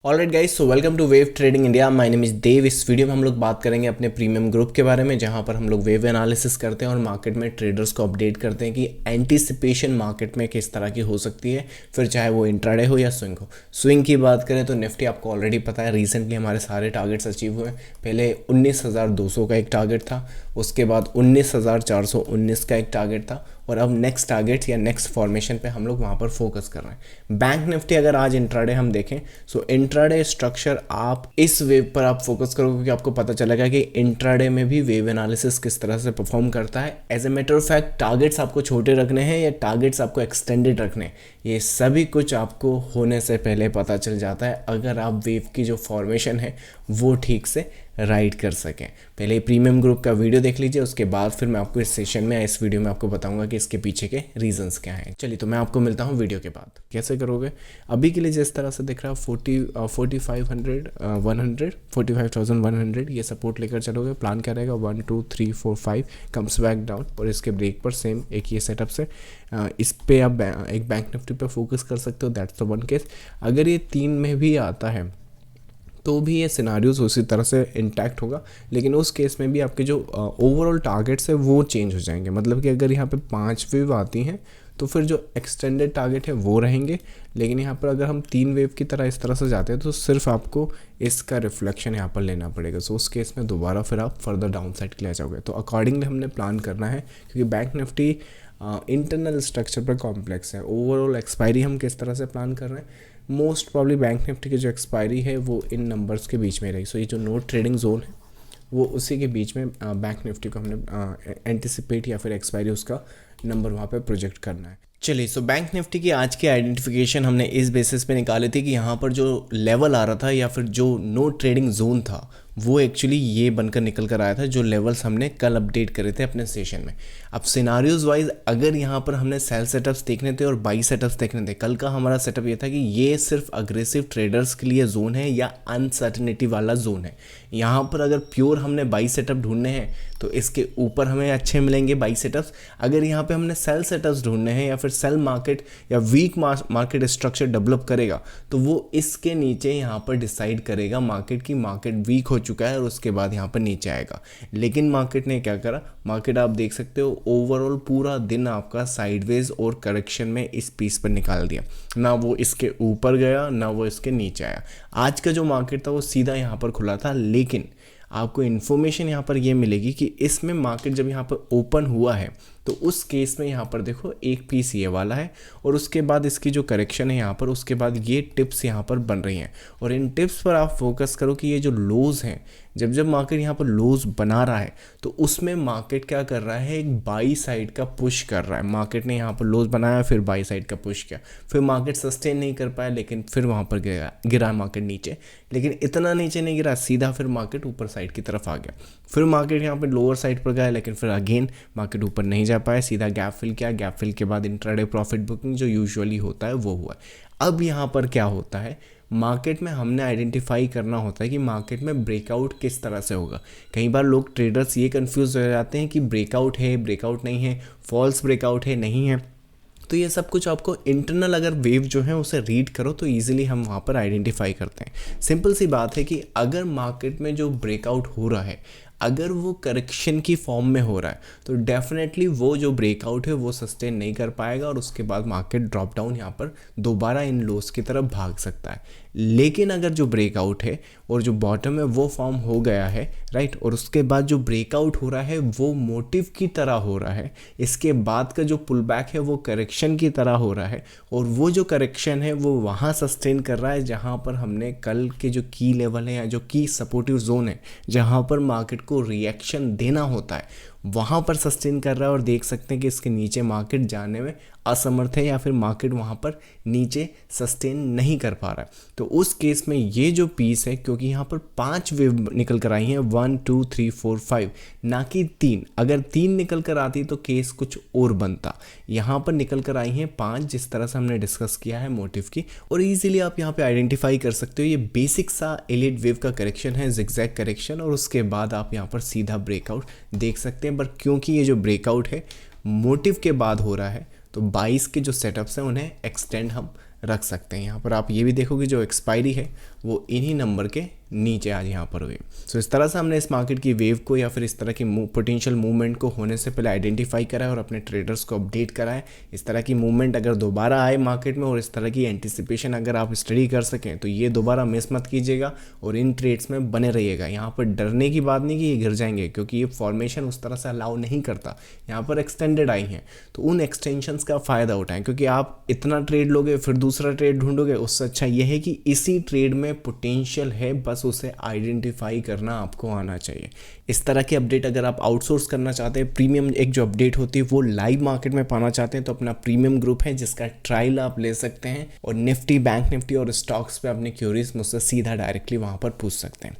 Alright guys, so welcome to wave trading India. My name is Dev. इस video में हम लोग बात करेंगे अपने प्रीमियम ग्रुप के बारे में, जहां पर हम लोग वेव एनालिसिस करते हैं और मार्केट में ट्रेडर्स को अपडेट करते हैं कि एंटीसिपेशन मार्केट में किस तरह की हो सकती है, फिर चाहे वो इंट्राडे हो या स्विंग हो। स्विंग की बात करें तो निफ्टी आपको ऑलरेडी पता है, रिसेंटली हमारे सारे टारगेट्स अचीव हुए। पहले 19,200 का एक टारगेट था, उसके बाद 19,419 का एक टारगेट था, और अब नेक्स्ट टारगेट या नेक्स्ट फॉर्मेशन पे हम लोग वहाँ पर फोकस कर रहे हैं। बैंक निफ्टी अगर आज इंट्राडे हम देखें, सो इंट्राडे स्ट्रक्चर आप इस वेव पर आप फोकस करोगे, क्योंकि आपको पता चलेगा कि इंट्राडे में भी वेव एनालिसिस किस तरह से परफॉर्म करता है। As a matter of fact, targets आपको छोटे रखने हैं या टारगेट्स आपको एक्सटेंडेड रखने हैं, ये सभी कुछ आपको होने से पहले पता चल जाता है, अगर आप वेव की जो फॉर्मेशन है वो ठीक से राइड कर सकें। पहले प्रीमियम ग्रुप का वीडियो देख लीजिए, उसके बाद फिर मैं आपको इस सेशन में, इस वीडियो में आपको बताऊंगा कि इसके पीछे के रीजंस क्या हैं। चलिए, तो मैं आपको मिलता हूं वीडियो के बाद। कैसे करोगे? अभी के लिए जिस तरह से दिख रहा है 45,100 ये सपोर्ट लेकर चलोगे। प्लान क्या रहेगा? 1 2 3 4 5 कम्स बैक डाउन, और इसके ब्रेक पर सेम एक ये सेटअप से इस पे आप एक बैंक निफ्टी पे फोकस कर सकते हो। That's the one case. अगर ये 3 में भी आता है तो भी ये सिनारियोज उसी तरह से इंटैक्ट होगा, लेकिन उस केस में भी आपके जो ओवरऑल टारगेट्स है वो चेंज हो जाएंगे। मतलब कि अगर यहाँ पे 5 वेव आती हैं तो फिर जो एक्सटेंडेड टारगेट है वो रहेंगे, लेकिन यहाँ पर अगर हम 3 वेव की तरह इस तरह से जाते हैं तो सिर्फ आपको इसका रिफ्लेक्शन यहाँ पर लेना पड़ेगा। सो उस केस में दोबारा फिर आप फर्दर डाउन साइड के लिए आ जाओगे। तो अकॉर्डिंगली हमने प्लान करना है, क्योंकि बैंक निफ्टी इंटरनल स्ट्रक्चर पर कॉम्प्लेक्स है। ओवरऑल एक्सपायरी हम किस तरह से प्लान कर रहे हैं, मोस्ट प्रॉब्ली बैंक निफ्टी की जो एक्सपायरी है वो इन नंबर्स के बीच में रहेगी। सो ये जो नो ट्रेडिंग जोन है वो उसी के बीच में बैंक निफ्टी को हमने एंटिसिपेट या फिर एक्सपायरी उसका नंबर वहाँ पे प्रोजेक्ट करना है। चलिए, सो बैंक निफ्टी की आज की आइडेंटिफिकेशन हमने इस बेसिस पे निकाली थी कि यहाँ पर जो लेवल आ रहा था या फिर जो नो ट्रेडिंग जोन था वो एक्चुअली ये बनकर निकल कर आया था, जो लेवल्स हमने कल अपडेट करे थे अपने सेशन में। अब सिनारियोज वाइज अगर यहाँ पर हमने सेल सेटअप्स देखने थे और बाई सेटअप्स देखने थे, कल का हमारा सेटअप ये था कि ये सिर्फ अग्रेसिव ट्रेडर्स के लिए जोन है या अनसर्टेनिटी वाला जोन है। यहाँ पर अगर प्योर हमने बाई सेटअप ढूंढने हैं तो इसके ऊपर हमें अच्छे मिलेंगे बाई सेटअप्स। अगर यहाँ पे हमने सेल सेटअप्स ढूंढने हैं या फिर सेल मार्केट या वीक मार्केट स्ट्रक्चर डेवलप करेगा तो वो इसके नीचे यहाँ पर डिसाइड करेगा मार्केट की मार्केट वीक हो चुका है और उसके बाद यहाँ पर नीचे आएगा। लेकिन मार्केट ने क्या करा, मार्केट आप देख सकते हो ओवरऑल पूरा दिन आपका साइडवेज और करेक्शन में इस पीस पर निकाल दिया। ना वो इसके ऊपर गया ना वो इसके नीचे आया। आज का जो मार्केट था वो सीधा यहाँ पर खुला था, लेकिन आपको इन्फॉर्मेशन यहाँ पर ये मिलेगी कि इसमें मार्केट जब यहाँ पर ओपन हुआ है तो उस केस में यहाँ पर देखो एक पीस ये वाला है, और उसके बाद इसकी जो करेक्शन है यहाँ पर, उसके बाद ये टिप्स यहाँ पर बन रही हैं। और इन टिप्स पर आप फोकस करो कि ये जो लोज हैं, जब जब मार्केट यहाँ पर लोज बना रहा है तो उसमें मार्केट क्या कर रहा है, एक बाई साइड का पुश कर रहा है। मार्केट ने यहाँ पर लोज बनाया, फिर बाई साइड का पुश किया, फिर मार्केट सस्टेन नहीं कर पाया, लेकिन फिर वहाँ पर गिरा मार्केट नीचे, लेकिन इतना नीचे नहीं गिरा, सीधा फिर मार्केट ऊपर साइड की तरफ आ गया। फिर मार्केट यहाँ पर लोअर साइड पर गया, लेकिन फिर अगेन मार्केट ऊपर नहीं जा पाया, सीधा गैप फिल किया। गैप फिल के बाद इंट्राडे प्रॉफिट बुकिंग जो यूजुअली होता है वो हुआ। अब यहाँ पर क्या होता है, मार्केट में हमने आइडेंटिफाई करना होता है कि मार्केट में ब्रेकआउट किस तरह से होगा। कई बार लोग ट्रेडर्स ये कंफ्यूज हो जाते हैं कि ब्रेकआउट है, ब्रेकआउट नहीं है, फॉल्स ब्रेकआउट है, नहीं है। तो ये सब कुछ आपको इंटरनल अगर वेव जो है उसे रीड करो तो ईजिली हम वहाँ पर आइडेंटिफाई करते हैं। सिंपल सी बात है कि अगर मार्केट में जो ब्रेकआउट हो रहा है, अगर वो करेक्शन की फॉर्म में हो रहा है तो डेफिनेटली वो जो ब्रेकआउट है वो सस्टेन नहीं कर पाएगा, और उसके बाद मार्केट ड्रॉप डाउन यहाँ पर दोबारा इन लोस की तरफ भाग सकता है। लेकिन अगर जो ब्रेकआउट है और जो बॉटम है वो फॉर्म हो गया है, राइट, और उसके बाद जो ब्रेकआउट हो रहा है वो मोटिव की तरह हो रहा है, इसके बाद का जो पुल बैक है वो करेक्शन की तरह हो रहा है, और वो जो करेक्शन है वो वहाँ सस्टेन कर रहा है जहाँ पर हमने कल के जो की लेवल है या जो की सपोर्टिव जोन है जहाँ पर मार्केट को रिएक्शन देना होता है वहाँ पर सस्टेन कर रहा है। और देख सकते हैं कि इसके नीचे मार्केट जाने में असमर्थ है या फिर मार्केट वहाँ पर नीचे सस्टेन नहीं कर पा रहा है। तो उस केस में ये जो पीस है, क्योंकि यहाँ पर 5 वेव निकल कर आई हैं, 1 2 3 4 5, ना कि 3। अगर 3 निकल कर आती तो केस कुछ और बनता। यहाँ पर निकल कर आई हैं 5, जिस तरह से हमने डिस्कस किया है मोटिव की, और ईजिली आप यहाँ पे आइडेंटिफाई कर सकते हो ये बेसिक सा एलिट वेव का करेक्शन है, जिगजैग करेक्शन, और उसके बाद आप यहाँ पर सीधा ब्रेकआउट देख सकते हैं। पर क्योंकि ये जो ब्रेकआउट है मोटिव के बाद हो रहा है तो 22 के जो सेटअप्स हैं उन्हें एक्सटेंड हम रख सकते हैं। यहाँ पर आप ये भी देखोगे जो एक्सपायरी है वो इन्हीं नंबर के नीचे आज यहाँ पर हुई। सो इस तरह से हमने इस मार्केट की वेव को या फिर इस तरह की पोटेंशियल मूवमेंट को होने से पहले आइडेंटिफाई करा है और अपने ट्रेडर्स को अपडेट करा है। इस तरह की मूवमेंट अगर दोबारा आए मार्केट में और इस तरह की एंटिसिपेशन अगर आप स्टडी कर सकें तो ये दोबारा मिस मत कीजिएगा और इन ट्रेड्स में बने रहिएगा। यहाँ पर डरने की बात नहीं कि ये गिर जाएंगे, क्योंकि ये फॉर्मेशन उस तरह से अलाउ नहीं करता। यहाँ पर एक्सटेंडेड आई हैं तो उन एक्सटेंशंस का फ़ायदा उठाएं, क्योंकि आप इतना ट्रेड लोगे फिर दूसरा ट्रेड ढूंढोगे, उससे अच्छा ये है कि इसी ट्रेड में पोटेंशियल है, बस उसे आइडेंटिफाई करना आपको आना चाहिए। इस तरह की अपडेट अगर आप आउटसोर्स करना चाहते हैं, प्रीमियम एक जो अपडेट होती है वो लाइव मार्केट में पाना चाहते हैं, तो अपना प्रीमियम ग्रुप है जिसका ट्रायल आप ले सकते हैं और निफ्टी, बैंक निफ्टी और स्टॉक्स पे अपनी क्यूरीज मुझसे सीधा डायरेक्टली वहाँ पर पूछ सकते हैं।